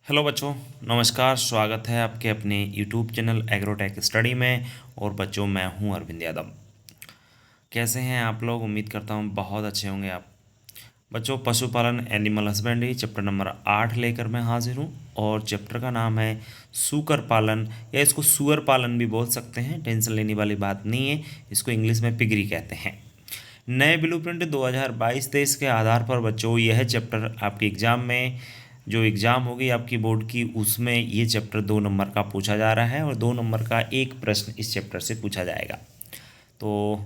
Hello बच्चों, नमस्कार। स्वागत है आपके अपने यूट्यूब चैनल एग्रोटेक स्टडी में। और बच्चों, मैं हूं अरविंद यादव। कैसे हैं आप लोग? उम्मीद करता हूं बहुत अच्छे होंगे आप। बच्चों, पशुपालन एनिमल हस्बेंड्री चैप्टर नंबर 8 लेकर मैं हाजिर हूं। और चैप्टर का नाम है सूकर पालन, या इसको सुअर पालन भी बोल सकते हैं। टेंशन लेने वाली बात नहीं है। इसको इंग्लिश में पिगरी कहते हैं। नए ब्लूप्रिंट 2022-23 के आधार पर बच्चों, यह चैप्टर आपके एग्ज़ाम में, जो एग्ज़ाम होगी आपकी बोर्ड की, उसमें ये चैप्टर 2 नंबर का पूछा जा रहा है। और 2 नंबर का एक प्रश्न इस चैप्टर से पूछा जाएगा। तो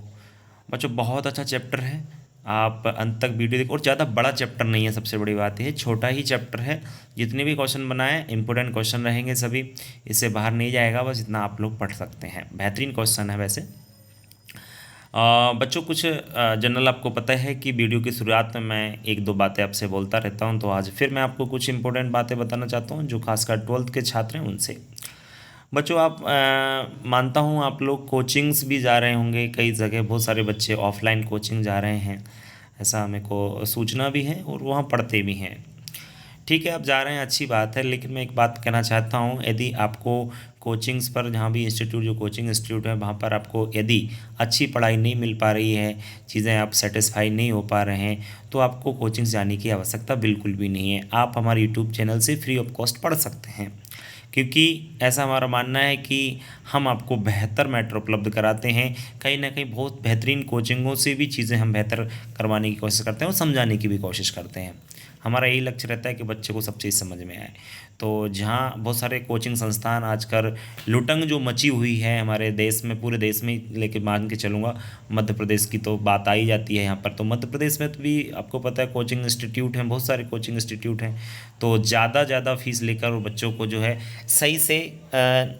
बच्चों, बहुत अच्छा चैप्टर है। आप अंत तक वीडियो देखो। और ज़्यादा बड़ा चैप्टर नहीं है, सबसे बड़ी बात है छोटा ही चैप्टर है। जितने भी क्वेश्चन बनाए इंपॉर्टेंट क्वेश्चन रहेंगे सभी, इससे बाहर नहीं जाएगा। बस इतना आप लोग पढ़ सकते हैं। बेहतरीन क्वेश्चन है वैसे। बच्चों, कुछ जनरल आपको पता है कि वीडियो की शुरुआत में मैं एक दो बातें आपसे बोलता रहता हूं। तो आज फिर मैं आपको कुछ इंपॉर्टेंट बातें बताना चाहता हूं, जो खासकर 12th के छात्र हैं उनसे। बच्चों, आप मानता हूं आप लोग कोचिंग्स भी जा रहे होंगे। कई जगह बहुत सारे बच्चे ऑफलाइन कोचिंग जा रहे हैं, ऐसा हमें को सूचना भी है, और वहाँ पढ़ते भी हैं। ठीक है, आप जा रहे हैं, अच्छी बात है। लेकिन मैं एक बात कहना चाहता हूँ, यदि आपको कोचिंग्स पर, जहाँ भी इंस्टीट्यूट, जो कोचिंग इंस्टीट्यूट है वहाँ पर आपको यदि अच्छी पढ़ाई नहीं मिल पा रही है, चीज़ें आप सेटिस्फाई नहीं हो पा रहे हैं, तो आपको कोचिंग्स जाने की आवश्यकता बिल्कुल भी नहीं है। आप हमारे यूट्यूब चैनल से फ्री ऑफ कॉस्ट पढ़ सकते हैं। क्योंकि ऐसा हमारा मानना है कि हम आपको बेहतर मैटर उपलब्ध कराते हैं। कहीं ना कहीं बहुत बेहतरीन कोचिंगों से भी चीज़ें हम बेहतर करवाने की कोशिश करते हैं, और समझाने की भी कोशिश करते हैं। हमारा यही लक्ष्य रहता है कि बच्चे को सब चीज़ समझ में आए। तो जहाँ बहुत सारे कोचिंग संस्थान आजकल लुटंग जो मची हुई है हमारे देश में, पूरे देश में लेके मान के चलूँगा, मध्य प्रदेश की तो बात आई जाती है यहाँ पर। तो मध्य प्रदेश में तो भी आपको पता है कोचिंग इंस्टीट्यूट हैं, बहुत सारे कोचिंग इंस्टीट्यूट हैं। तो ज़्यादा फीस लेकर वो बच्चों को जो है सही से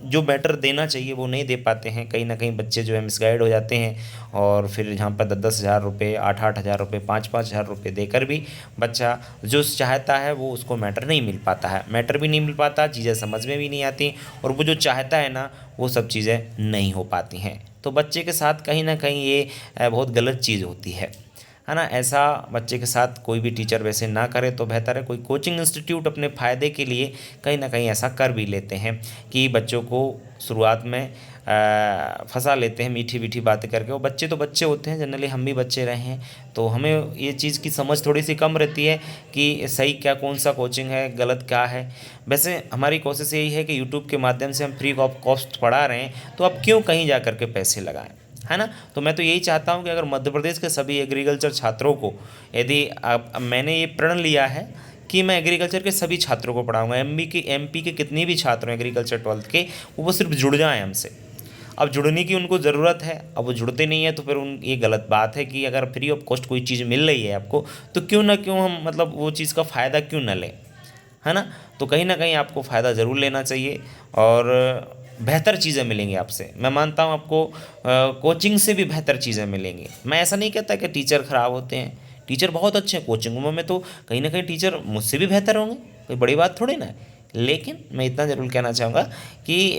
जो बेटर देना चाहिए वो नहीं दे पाते हैं। कहीं ना कहीं बच्चे जो है मिसगाइड हो जाते हैं, और फिर यहाँ पर 10-10 हज़ार रुपये, 8-8 हज़ार रुपये, 5-5 हज़ार रुपये देकर भी बच्चा जो चाहता है वो उसको मैटर नहीं मिल पाता है। मैटर भी नहीं मिल पाता, चीज़ें समझ में भी नहीं आती, और वो जो चाहता है ना वो सब चीज़ें नहीं हो पाती हैं। तो बच्चे के साथ कहीं ना कहीं ये बहुत गलत चीज़ होती है ना। ऐसा बच्चे के साथ कोई भी टीचर वैसे ना करे तो बेहतर है। कोई कोचिंग इंस्टीट्यूट अपने फ़ायदे के लिए कहीं ना कहीं ऐसा कर भी लेते हैं कि बच्चों को शुरुआत में फंसा लेते हैं मीठी मीठी बातें करके। वो बच्चे तो बच्चे होते हैं, जनरली हम भी बच्चे रहे हैं, तो हमें ये चीज़ की समझ थोड़ी सी कम रहती है कि सही क्या, कौन सा कोचिंग है, गलत क्या है। वैसे हमारी कोशिश यही है कि यूट्यूब के माध्यम से हम फ्री ऑफ कॉस्ट पढ़ा रहे हैं, तो अब क्यों कहीं जा कर के पैसे लगाएं, है ना। तो मैं तो यही चाहता हूं कि अगर मध्य प्रदेश के सभी एग्रीकल्चर छात्रों को, यदि आप, मैंने ये प्रण लिया है कि मैं एग्रीकल्चर के सभी छात्रों को पढ़ाऊंगा। एमपी के कितने भी छात्र हैं एग्रीकल्चर 12th के, वो सिर्फ जुड़ जाएं हमसे। अब जुड़ने की उनको ज़रूरत है, अब वो जुड़ते नहीं है तो फिर उन ये गलत बात है कि अगर फ्री ऑफ कॉस्ट कोई चीज़ मिल रही है आपको, तो क्यों ना क्यों हम, मतलब वो चीज़ का फ़ायदा क्यों ना लें, है ना। तो कहीं ना कहीं आपको फ़ायदा ज़रूर लेना चाहिए, और बेहतर चीज़ें मिलेंगी आपसे। मैं मानता हूँ आपको कोचिंग से भी बेहतर चीज़ें मिलेंगी। मैं ऐसा नहीं कहता कि टीचर ख़राब होते हैं, टीचर बहुत अच्छे हैं कोचिंगों में, तो कहीं ना कहीं टीचर मुझसे भी बेहतर होंगे, कोई बड़ी बात थोड़ी ना है। लेकिन मैं इतना ज़रूर कहना चाहूँगा कि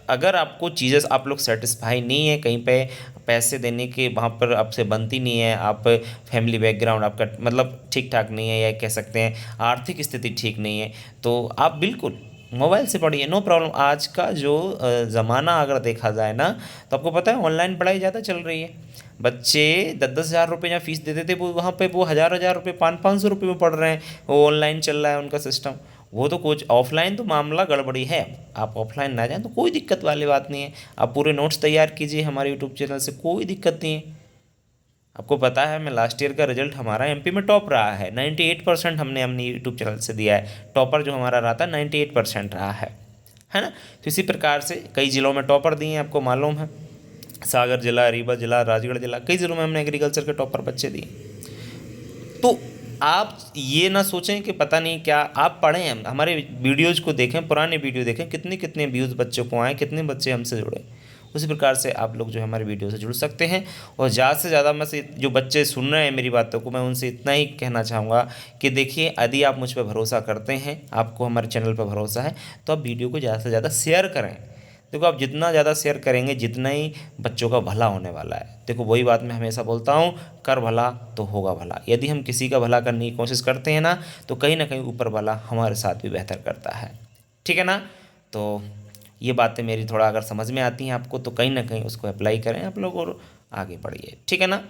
अगर आपको चीज़ें, आप लोग सेटिस्फाई नहीं है कहीं पे, पैसे देने के वहाँ पर आपसे बनती नहीं है, आप फैमिली बैकग्राउंड आपका मतलब ठीक ठाक नहीं है, या कह सकते हैं आर्थिक स्थिति ठीक नहीं है, तो आप बिल्कुल मोबाइल से पढ़िए, नो प्रॉब्लम। आज का जो ज़माना अगर देखा जाए ना, तो आपको पता है ऑनलाइन पढ़ाई ज़्यादा चल रही है। बच्चे 10-10 हज़ार रुपये जहाँ फीस देते थे, वो वहाँ पे वो हज़ार रुपये, 500-500 रुपये में पढ़ रहे हैं। वो ऑनलाइन चल रहा है उनका सिस्टम। वो तो कुछ ऑफलाइन तो मामला गड़बड़ी है। आप ऑफलाइन ना जाएं तो कोई दिक्कत वाली बात नहीं है। आप पूरे नोट्स तैयार कीजिए हमारे यूट्यूब चैनल से, कोई दिक्कत नहीं है। आपको पता है, मैं लास्ट ईयर का रिजल्ट हमारा एमपी में टॉप रहा है, 98% हमने अपनी यूट्यूब चैनल से दिया है। टॉपर जो हमारा रहा था 98% रहा है ना। तो इसी प्रकार से कई ज़िलों में टॉपर दिए हैं, आपको मालूम है। सागर जिला, रीवा जिला, राजगढ़ जिला, कई ज़िलों में हमने एग्रीकल्चर के टॉपर बच्चे दिए। तो आप ये ना सोचें कि पता नहीं क्या, आप पढ़ें, हम हमारे वीडियोज़ को देखें, पुराने वीडियो देखें, कितने कितने व्यूज़ बच्चों को आए, कितने बच्चे हमसे जुड़े। उसी प्रकार से आप लोग जो है हमारे वीडियो से जुड़ सकते हैं। और ज़्यादा से ज़्यादा मैं से जो बच्चे सुन रहे हैं मेरी बातों को, मैं उनसे इतना ही कहना चाहूँगा कि देखिए, यदि आप मुझ पर भरोसा करते हैं, आपको हमारे चैनल पर भरोसा है, तो आप वीडियो को ज़्यादा से ज़्यादा शेयर करें। देखो आप जितना ज़्यादा शेयर करेंगे जितना ही बच्चों का भला होने वाला है। देखो वही बात मैं हमेशा बोलता हूँ, कर भला तो होगा भला। यदि हम किसी का भला करने की कोशिश करते हैं ना कहीं ऊपर वाला हमारे साथ भी बेहतर करता है। ठीक है ना। तो ये बातें मेरी थोड़ा अगर समझ में आती हैं आपको तो कहीं ना कहीं उसको अप्लाई करें आप लोग और आगे बढ़िए। ठीक है ना।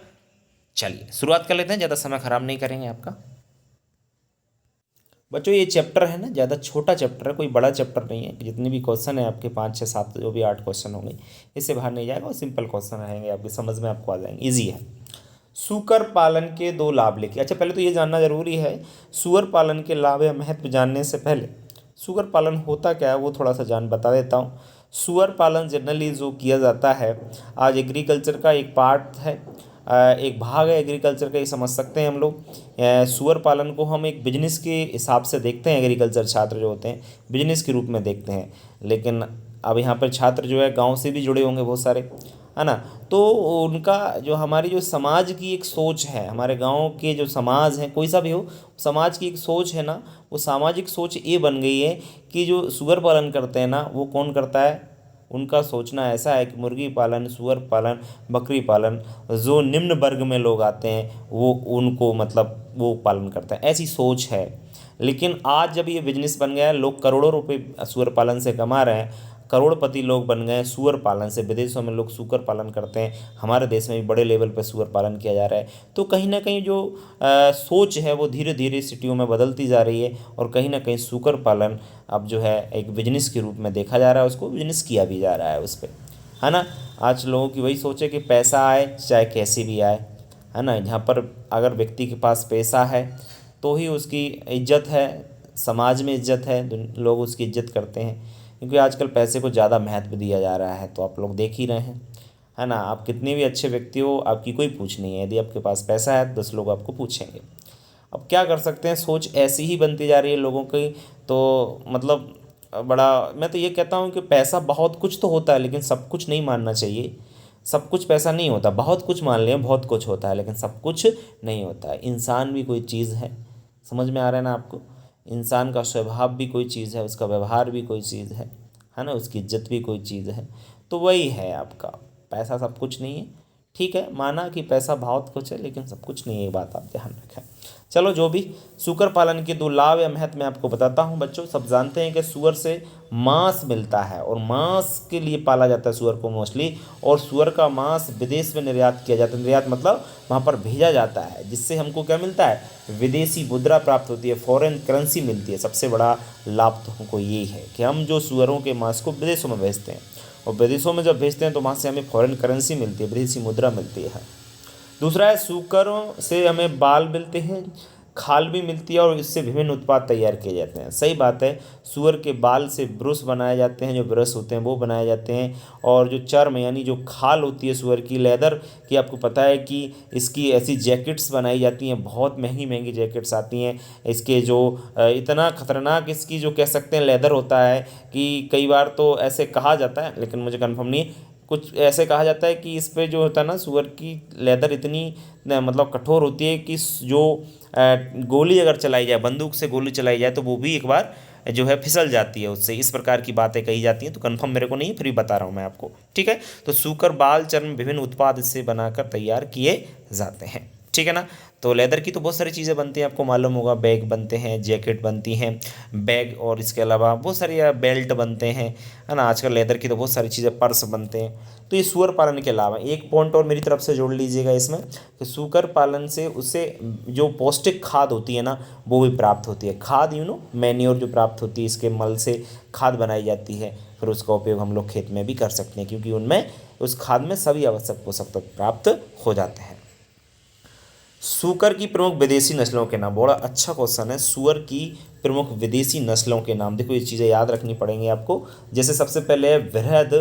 चलिए शुरुआत कर लेते हैं, ज़्यादा समय ख़राब नहीं करेंगे आपका। बच्चों ये चैप्टर है ना ज़्यादा छोटा चैप्टर है, कोई बड़ा चैप्टर नहीं है। जितने भी क्वेश्चन है आपके 5 6 7 जो भी 8 क्वेश्चन होंगे इससे बाहर नहीं जाएगा और सिंपल क्वेश्चन रहेंगे, आपकी समझ में आपको आ जाएंगे, ईजी है। सूकर पालन के 2 लाभ लिखिए। अच्छा पहले तो ये जानना जरूरी है, सूअर पालन के लाभ या महत्व जानने से पहले सूअर पालन होता क्या है वो थोड़ा सा बता देता हूँ। सूअर पालन जनरली जो किया जाता है आज एग्रीकल्चर का एक पार्ट है, एक भाग है एग्रीकल्चर का, ये समझ सकते हैं हम लोग। सूअर पालन को हम एक बिजनेस के हिसाब से देखते हैं, एग्रीकल्चर छात्र जो होते हैं बिजनेस के रूप में देखते हैं। लेकिन अब यहाँ पर छात्र जो है गांव से भी जुड़े होंगे बहुत सारे, है ना। तो उनका जो हमारी जो समाज की एक सोच है, हमारे गांव के जो समाज हैं कोई सा भी हो, समाज की एक सोच है ना, वो सामाजिक सोच ये बन गई है कि जो सूअर पालन करते हैं ना वो कौन करता है, उनका सोचना ऐसा है कि मुर्गी पालन, सूअर पालन, बकरी पालन जो निम्न वर्ग में लोग आते हैं वो उनको मतलब वो पालन करते हैं, ऐसी सोच है। लेकिन आज जब ये बिजनेस बन गया है, लोग करोड़ों रुपए सूअर पालन से कमा रहे हैं, करोड़पति लोग बन गए हैं सूअर पालन से। विदेशों में लोग सूअर पालन करते हैं, हमारे देश में भी बड़े लेवल पर सूअर पालन किया जा रहा है। तो कहीं ना कहीं जो सोच है वो धीरे धीरे सिटियों में बदलती जा रही है और कहीं ना कहीं सूअर पालन अब जो है एक बिजनेस के रूप में देखा जा रहा है, उसको बिजनेस किया भी जा रहा है उस पर, है ना। आज लोगों की वही सोच है कि पैसा आए चाहे कैसे भी आए, है ना। यहाँ पर अगर व्यक्ति के पास पैसा है तो ही उसकी इज्जत है, समाज में इज्जत है, लोग उसकी इज्जत करते हैं, क्योंकि आजकल पैसे को ज़्यादा महत्व दिया जा रहा है। तो आप लोग देख ही रहे हैं, है ना। आप कितने भी अच्छे व्यक्ति हो आपकी कोई पूछ नहीं है, यदि आपके पास पैसा है 10 लोग आपको पूछेंगे। अब क्या कर सकते हैं, सोच ऐसी ही बनती जा रही है लोगों की। तो मतलब बड़ा मैं तो ये कहता हूँ कि पैसा बहुत कुछ तो होता है लेकिन सब कुछ नहीं मानना चाहिए। सब कुछ पैसा नहीं होता, बहुत कुछ मान लिया बहुत कुछ होता है लेकिन सब कुछ नहीं होता है। इंसान भी कोई चीज़ है, समझ में आ रहा है ना आपको। इंसान का स्वभाव भी कोई चीज़ है, उसका व्यवहार भी कोई चीज़ है ना, उसकी इज्जत भी कोई चीज़ है। तो वही है आपका, पैसा सब कुछ नहीं है। ठीक है, माना कि पैसा बहुत कुछ है लेकिन सब कुछ नहीं है, ये बात आप ध्यान रखें। चलो जो भी, सूकर पालन के 2 लाभ या महत्व मैं आपको बताता हूँ। बच्चों सब जानते हैं कि सूअर से मांस मिलता है और मांस के लिए पाला जाता है सूअर को मोस्टली, और सूअर का मांस विदेश में निर्यात किया जाता है। निर्यात मतलब वहाँ पर भेजा जाता है, जिससे हमको क्या मिलता है, विदेशी मुद्रा प्राप्त होती है, फॉरेन करेंसी मिलती है। सबसे बड़ा लाभ तो हमको यही है कि हम जो सूअरों के मांस को विदेशों में भेजते हैं और विदेशों में जब भेजते हैं तो वहाँ से हमें फॉरेन करेंसी मिलती है, विदेशी मुद्रा मिलती है। दूसरा है सूकरों से हमें बाल मिलते हैं, खाल भी मिलती है और इससे विभिन्न उत्पाद तैयार किए जाते हैं। सही बात है, सूअर के बाल से ब्रश बनाए जाते हैं, जो ब्रश होते हैं वो बनाए जाते हैं। और जो चर्म यानी जो खाल होती है सूअर की, लेदर की, आपको पता है कि इसकी ऐसी जैकेट्स बनाई जाती हैं, बहुत महंगी महंगी जैकेट्स आती हैं। इसके जो इतना खतरनाक इसकी जो कह सकते हैं लेदर होता है कि कई बार तो ऐसे कहा जाता है, लेकिन मुझे कंफर्म नहीं, कुछ ऐसे कहा जाता है कि इस पे जो होता है ना सूअर की लेदर इतनी मतलब कठोर होती है कि जो गोली अगर चलाई जाए, बंदूक से गोली चलाई जाए तो वो भी एक बार जो है फिसल जाती है उससे। इस प्रकार की बातें कही जाती हैं, तो कंफर्म मेरे को नहीं, फिर भी बता रहा हूँ मैं आपको। ठीक है, तो सूकर बाल चर्म विभिन्न उत्पाद इससे बनाकर तैयार किए जाते हैं। ठीक है ना। तो लेदर की तो बहुत सारी चीज़ें बनती हैं, आपको मालूम होगा, बैग बनते हैं, जैकेट बनती हैं, बैग, और इसके अलावा बहुत सारी बेल्ट बनते हैं, है ना। आजकल लेदर की तो बहुत सारी चीज़ें, पर्स बनते हैं। तो ये सूअर पालन के अलावा एक पॉइंट और मेरी तरफ से जोड़ लीजिएगा इसमें कि सूकर पालन से उससे जो पौष्टिक खाद होती है ना वो भी प्राप्त होती है। खाद मैन्योर जो प्राप्त होती है, इसके मल से खाद बनाई जाती है, फिर उसका उपयोग हम लोग खेत में भी कर सकते हैं, क्योंकि उनमें उस खाद में सभी आवश्यक पोषक तत्व प्राप्त हो जाते हैं। सूकर की प्रमुख विदेशी नस्लों के नाम, बड़ा अच्छा क्वेश्चन है। सूअर की प्रमुख विदेशी नस्लों के नाम, देखो ये चीज़ें याद रखनी पड़ेंगी आपको। जैसे सबसे पहले है वृहद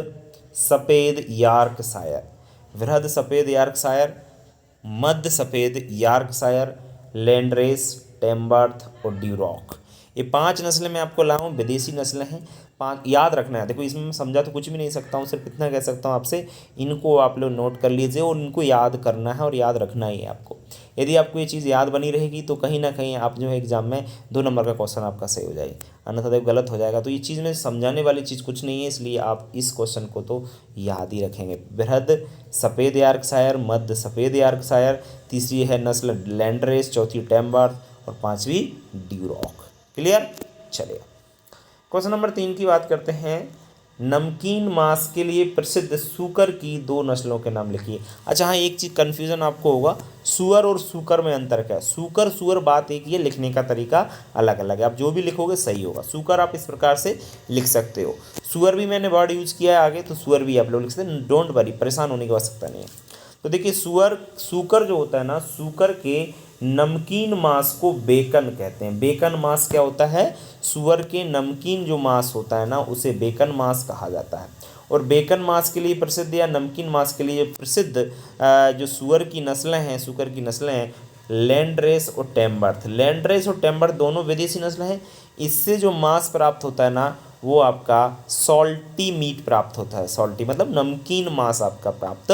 सफ़ेद यॉर्कशायर, वृहद सफ़ेद यॉर्कशायर, मध्य सफ़ेद यॉर्कशायर, लैंडरेस, टेम्बर्थ और ड्यूरॉक। ये 5 नस्लें मैं आपको लाऊं, विदेशी नस्लें हैं 5, याद रखना है। देखो इसमें मैं समझा तो कुछ भी नहीं सकता हूँ, सिर्फ इतना कह सकता हूँ आपसे, इनको आप लोग नोट कर लीजिए और इनको याद करना है और याद रखना ही है आपको। यदि आपको ये चीज़ याद बनी रहेगी तो कहीं ना कहीं आप जो है एग्जाम में 2 नंबर का क्वेश्चन आपका सही हो जाएगा, अन्यथा तो गलत हो जाएगा। तो ये चीज़ में समझाने वाली चीज़ कुछ नहीं है, इसलिए आप इस क्वेश्चन को तो याद ही रखेंगे। बृहद सफ़ेद यॉर्कशायर, मध्य सफ़ेद यॉर्कशायर, तीसरी है नस्ल लैंडरेस, चौथी टैमवर्थ और पांचवी ड्यूरॉक। क्लियर। चलिए क्वेश्चन नंबर 3 की बात करते हैं। नमकीन मांस के लिए प्रसिद्ध सूकर की 2 नस्लों के नाम लिखिए। अच्छा हाँ, एक चीज़ कन्फ्यूज़न आपको होगा, सूअर और सूकर में अंतर क्या है। सूकर सूअर बात एक ही है, लिखने का तरीका अलग अलग है। आप जो भी लिखोगे सही होगा। सूकर आप इस प्रकार से लिख सकते हो, सूअर भी मैंने वर्ड यूज़ किया है आगे, तो सूअर भी आप लोग लिख सकते हैं। डोंट वरी, परेशान होने की आवश्यकता नहीं है। तो देखिए सूकर जो होता है ना, सूकर के नमकीन मांस को बेकन कहते हैं। बेकन मांस क्या होता है, सूअर के नमकीन जो मांस होता है ना उसे बेकन मांस कहा जाता है। और बेकन मांस के लिए प्रसिद्ध या नमकीन मांस के लिए प्रसिद्ध जो सूअर की नस्लें हैं, सूकर की नस्लें हैं, लैंडरेस और टैमवर्थ। लैंडरेस और टैमवर्थ दोनों विदेशी नस्ल हैं। इससे जो मांस प्राप्त होता है ना वो आपका सॉल्टी मीट प्राप्त होता है। सॉल्टी मतलब नमकीन मांस आपका प्राप्त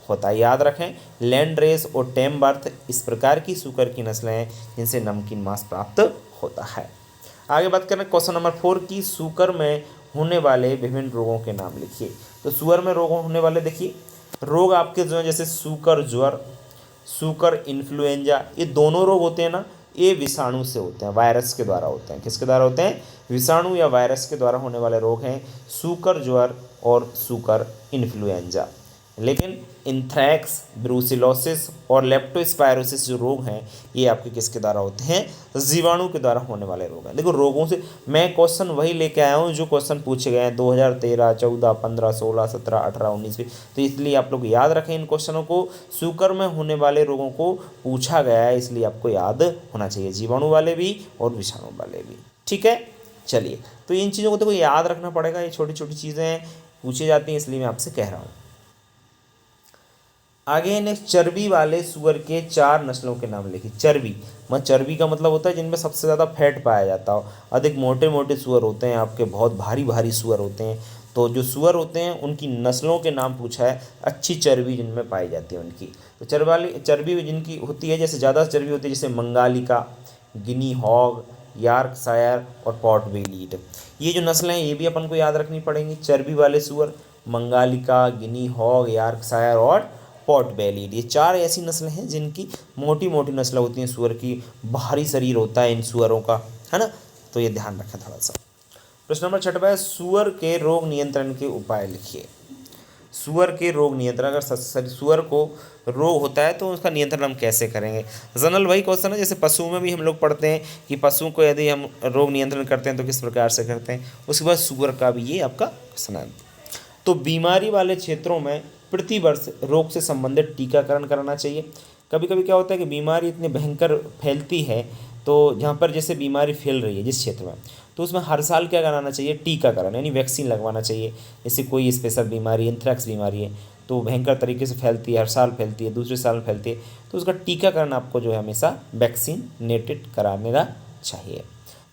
होता है। याद रखें, लैंडरेस और टैमवर्थ इस प्रकार की सूकर की नस्लें हैं जिनसे नमकीन मांस प्राप्त होता है। आगे बात करें क्वेश्चन नंबर 4 की। सूकर में होने वाले विभिन्न रोगों के नाम लिखिए। तो सूअर में रोग होने वाले देखिए रोग आपके जो है जैसे सूकर ज्वर, सूकर इन्फ्लुएंजा, ये दोनों रोग होते हैं ना, ये विषाणु से होते हैं, वायरस के द्वारा होते हैं। किसके द्वारा होते हैं, विषाणु या वायरस के द्वारा होने वाले रोग हैं सूकर ज्वर और सूकर इन्फ्लुएंजा। लेकिन इंथ्रैक्स, ब्रूसिलोसिस और लेप्टोस्पायरोसिस जो रोग हैं ये आपके किसके द्वारा होते हैं, जीवाणु के द्वारा होने वाले रोग हैं। देखो रोगों से मैं क्वेश्चन वही लेके आया हूँ जो क्वेश्चन पूछे गए हैं 2013, 14, 15, 16, 17, 18, 19 में। तो इसलिए आप लोग याद रखें इन क्वेश्चनों को। सूकर में होने वाले रोगों को पूछा गया है, इसलिए आपको याद होना चाहिए, जीवाणु वाले भी और विषाणु वाले भी। ठीक है। चलिए तो इन चीज़ों को देखो याद रखना पड़ेगा, ये छोटी छोटी चीज़ें पूछी जाती हैं, इसलिए मैं आपसे कह रहा हूँ। आगे नेक्स्ट, चर्बी वाले सूअर के 4 नस्लों के नाम लिखिए। चर्बी का मतलब होता है जिनमें सबसे ज़्यादा फैट पाया जाता हो। अधिक मोटे मोटे सूअर होते हैं आपके, बहुत भारी भारी सूअर होते हैं। तो जो सूअर होते हैं उनकी नस्लों के नाम पूछा है, अच्छी चर्बी जिनमें पाई जाती है उनकी। तो चर्बी जिनकी होती है, जैसे ज़्यादा चर्बी होती है, जैसे मंगालिका, गिनी हॉग, यॉर्कशायर और पॉट बेलीड। ये जो नस्लें हैं ये भी अपन को याद रखनी पड़ेंगी। चर्बी वाले सूअर मंगालिका, गिनी हॉग, यॉर्कशायर और पॉट बेलीड, ये 4 ऐसी नस्लें हैं जिनकी मोटी मोटी नस्लें होती हैं सूअर की, भारी शरीर होता है इन सूअरों का, है ना। तो ये ध्यान रखें थोड़ा सा। प्रश्न नंबर 6 है, सूअर के रोग नियंत्रण के उपाय लिखिए। सूअर के रोग नियंत्रण, अगर सूअर को रोग होता है तो उसका नियंत्रण हम कैसे करेंगे। जनरल वही क्वेश्चन है जैसे पशुओं में भी हम लोग पढ़ते हैं कि पशुओं को यदि हम रोग नियंत्रण करते हैं तो किस प्रकार से करते हैं। उसके बाद सूअर का भी ये आपका क्वेश्चन है। तो बीमारी वाले क्षेत्रों में प्रति वर्ष रोग से संबंधित टीकाकरण कराना चाहिए। कभी कभी क्या होता है कि बीमारी इतनी भयंकर फैलती है, तो जहाँ पर जैसे बीमारी फैल रही है जिस क्षेत्र में, तो उसमें हर साल क्या कराना चाहिए, टीकाकरण, यानी वैक्सीन लगवाना चाहिए। जैसे कोई स्पेशल बीमारी, एंथ्रैक्स बीमारी है तो भयंकर तरीके से फैलती है, हर साल फैलती है, दूसरे साल फैलती है, तो उसका टीकाकरण आपको जो है हमेशा वैक्सीनेटेड कराना चाहिए।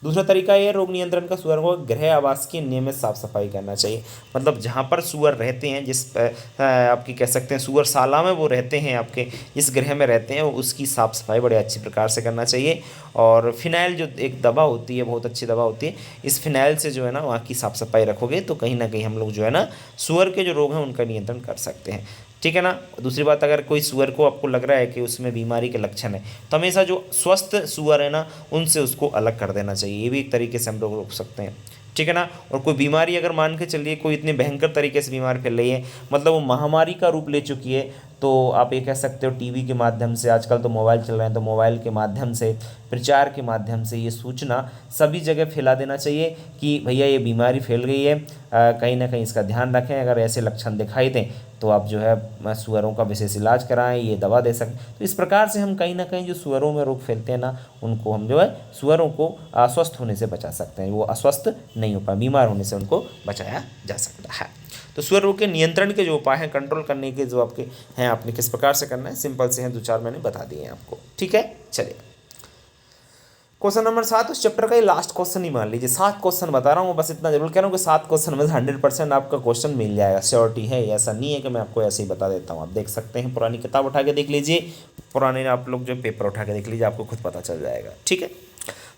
दूसरा तरीका ये रोग नियंत्रण का, सूअर को गृह आवास की नियमित साफ सफाई करना चाहिए। मतलब जहाँ पर सूअर रहते हैं, जिस आपकी कह सकते हैं सूअरशाला में वो रहते हैं, आपके जिस गृह में रहते हैं उसकी साफ़ सफाई बड़े अच्छी प्रकार से करना चाहिए। और फिनाइल जो एक दवा होती है, बहुत अच्छी दवा होती है, इस फिनाइल से जो है ना वहाँ की साफ़ सफाई रखोगे तो कहीं ना कहीं हम लोग जो है ना सूअर के जो रोग हैं उनका नियंत्रण कर सकते हैं। ठीक है ना। दूसरी बात, अगर कोई सूअर को आपको लग रहा है कि उसमें बीमारी के लक्षण है तो हमेशा जो स्वस्थ सूअर है ना उनसे उसको अलग कर देना चाहिए। ये भी एक तरीके से हम लोग रोक सकते हैं। ठीक है ना। और कोई बीमारी अगर मान के चलिए कोई इतनी भयंकर तरीके से बीमारी फैल रही है, मतलब वो महामारी का रूप ले चुकी है, तो आप ये कह सकते हो टीवी के माध्यम से, आजकल तो मोबाइल चल रहे हैं, तो मोबाइल के माध्यम से, प्रचार के माध्यम से ये सूचना सभी जगह फैला देना चाहिए कि भैया ये बीमारी फैल गई है, कहीं ना कहीं इसका ध्यान रखें। अगर ऐसे लक्षण दिखाई दें तो आप जो है सूअरों का विशेष इलाज कराएं, ये दवा दे सकते। तो इस प्रकार से हम कहीं ना कहीं जो सूअरों में रोग फैलते हैं ना उनको हम जो है सूअरों को अस्वस्थ होने से बचा सकते हैं। वो अस्वस्थ नहीं हो पाए, बीमार होने से उनको बचाया जा सकता है। तो सूअर रोग के नियंत्रण के जो उपाय हैं, कंट्रोल करने के जो आपके हैं, आपने किस प्रकार से करना है, सिंपल से हैं, 2-4 मैंने बता दिए हैं आपको। ठीक है। चलिए क्वेश्चन नंबर 7 उस चैप्टर का ये लास्ट क्वेश्चन ही मान लीजिए। 7 क्वेश्चन बता रहा हूँ, बस इतना जरूर कह रहा हूँ कि 7 क्वेश्चन में 100% आपका क्वेश्चन मिल जाएगा, श्योरिटी है। ऐसा नहीं है कि मैं आपको ऐसे ही बता देता हूँ। आप देख सकते हैं, पुरानी किताब उठा के देख लीजिए, पुराने आप लोग जो पेपर उठा के देख लीजिए, आपको खुद पता चल जाएगा। ठीक है।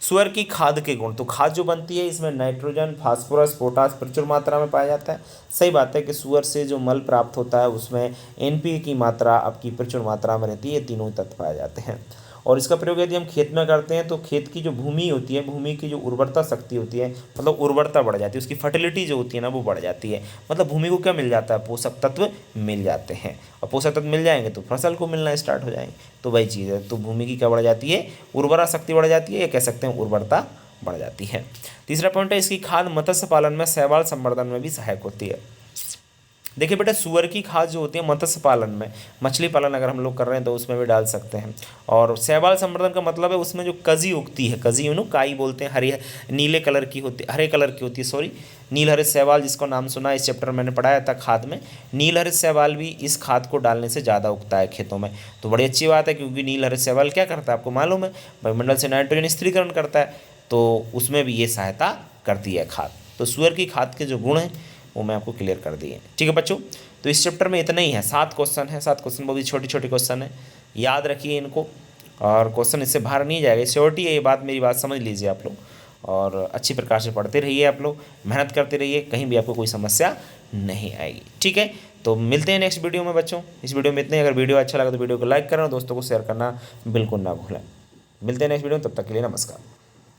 सुअर की खाद के गुण, तो खाद जो बनती है इसमें नाइट्रोजन, फास्फोरस, पोटास प्रचुर मात्रा में पाया जाता है। सही बात है कि सुअर से जो मल प्राप्त होता है उसमें एनपीके की मात्रा आपकी प्रचुर मात्रा में रहती है। ये तीनों तत्व पाए जाते हैं। और इसका प्रयोग यदि हम खेत में करते हैं तो खेत की जो भूमि होती है, भूमि की जो उर्वरता शक्ति होती है, मतलब उर्वरता बढ़ जाती है, उसकी फर्टिलिटी जो होती है ना वो बढ़ जाती है। मतलब भूमि को क्या मिल जाता है, पोषक तत्व मिल जाते हैं। और पोषक तत्व मिल जाएंगे तो फसल को मिलना स्टार्ट हो जाएंगे। तो वही चीज़ है, तो भूमि की क्या बढ़ जाती है, उर्वरा शक्ति बढ़ जाती है, या कह सकते हैं उर्वरता बढ़ जाती है। तीसरा पॉइंट है, इसकी खाद मत्स्य पालन में, शैवाल संवर्धन में भी सहायक होती है। देखिए बेटा, सुअर की खाद जो होती है मत्स्य पालन में, मछली पालन अगर हम लोग कर रहे हैं तो उसमें भी डाल सकते हैं। और शैवाल संवर्धन का मतलब है उसमें जो कजी उगती है, कजी काई बोलते हैं, हरी नीले कलर की होती है, हरे कलर की होती है, सॉरी, नील हरित शैवाल, जिसको नाम सुना इस चैप्टर मैंने पढ़ाया था खाद में। नील हरित शैवाल भी इस खाद को डालने से ज़्यादा उगता है खेतों में। तो बड़ी अच्छी बात है, क्योंकि नील हरित शैवाल क्या करता है आपको मालूम है, वायुमंडल से नाइट्रोजन स्थिरीकरण करता है, तो उसमें भी ये सहायता करती है खाद। तो सुअर की खाद के जो गुण हैं वो मैं आपको क्लियर कर दिए। ठीक है बच्चों, तो इस चैप्टर में इतना ही है। 7 क्वेश्चन है, 7 क्वेश्चन बहुत ही छोटे छोटे क्वेश्चन है, याद रखिए इनको, और क्वेश्चन इससे बाहर नहीं जाएगा, श्योरिटी है ये बात, मेरी बात समझ लीजिए आप लोग। और अच्छी प्रकार से पढ़ते रहिए, आप लोग मेहनत करते रहिए, कहीं भी आपको कोई समस्या नहीं आएगी। ठीक है, तो मिलते हैं नेक्स्ट वीडियो में बच्चों। इस वीडियो में इतने, अगर वीडियो अच्छा लगा तो वीडियो को लाइक करना और दोस्तों को शेयर करना बिल्कुल ना भूलें। मिलते हैं नेक्स्ट वीडियो में, तब तक के लिए नमस्कार।